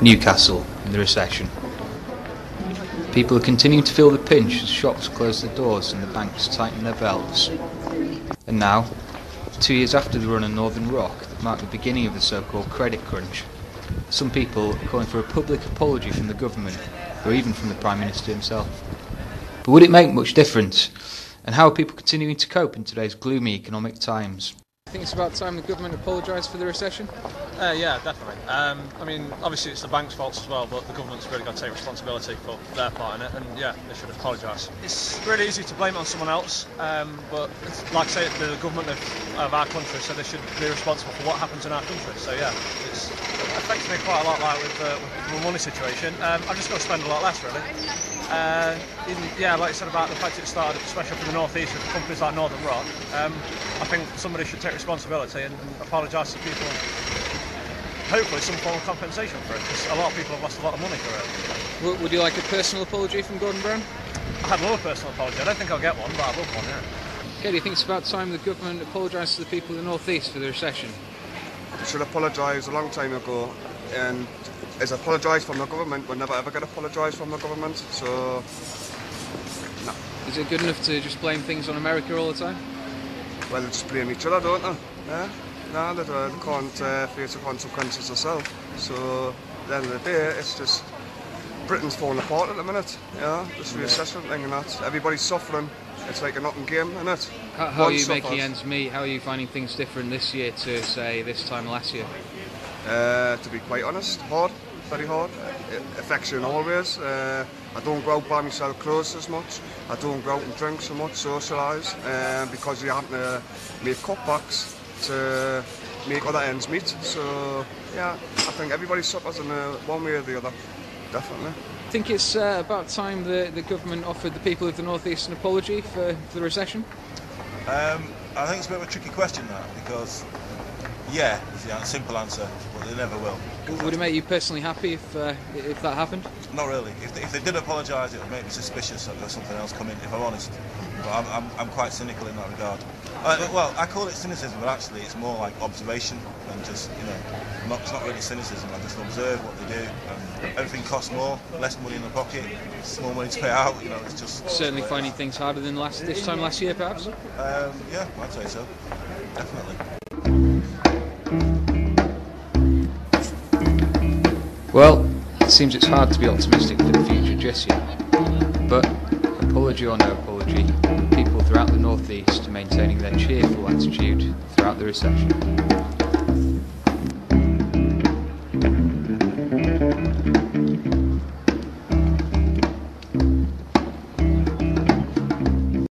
Newcastle in the recession. People are continuing to feel the pinch as shops close their doors and the banks tighten their belts. And now, 2 years after the run on Northern Rock that marked the beginning of the so-called credit crunch, some people are calling for a public apology from the government, or even from the Prime Minister himself. But would it make much difference? And how are people continuing to cope in today's gloomy economic times? I think it's about time the government apologised for the recession. Yeah, definitely. I mean, obviously it's the bank's fault as well, but the government's really got to take responsibility for their part in it, and yeah, they should apologise. It's really easy to blame it on someone else, but like I say, the government of our country, so they should be responsible for what happens in our country. So yeah, it affects me quite a lot, like with the money situation. I've just got to spend a lot less, really. Like you said about the fact it started, especially for the North East, with companies like Northern Rock, I think somebody should take responsibility and apologise to people. Hopefully some form of compensation for it, because a lot of people have lost a lot of money for it. Would you like a personal apology from Gordon Brown? I'd love a personal apology. I don't think I'll get one, but I'd love one, yeah. Okay, do you think it's about time the government apologised to the people of the North East for the recession? They should apologise a long time ago, and as apologised from the government, we'll never ever get apologised from the government, so no. Is it good enough to just blame things on America all the time? Well, they just blame each other, don't they? Yeah? No, they can't face the consequences themselves. So at the end of the day, it's just Britain's falling apart at the minute. Yeah, this recession thing and that. Everybody's suffering. It's like a nothing game, isn't it? How are you making ends meet? How are you finding things different this year to, say, this time last year? To be quite honest, hard, very hard. It affects you in all ways. I don't go out by myself clothes as much. I don't go out and drink so much, socialise, because you have to make cutbacks to make other ends meet. So yeah, I think everybody suffers in one way or the other, definitely. I think it's about time the government offered the people of the North East an apology for the recession. I think it's a bit of a tricky question, that, because yeah, is the simple answer, but they never will. Would it make you personally happy if that happened? Not really. If they did apologise, it would make me suspicious that there's something else coming, if I'm honest. But I'm quite cynical in that regard. Well, I call it cynicism, but actually it's more like observation than just, it's not really cynicism. I just observe what they do, and everything costs more, less money in the pocket, more money to pay out. It's just certainly finding things harder than this time last year, perhaps. Yeah, I'd say so. Definitely. Well, it seems it's hard to be optimistic for the future just yet. But apology or no apology, people throughout the North East are maintaining their cheerful attitude throughout the recession.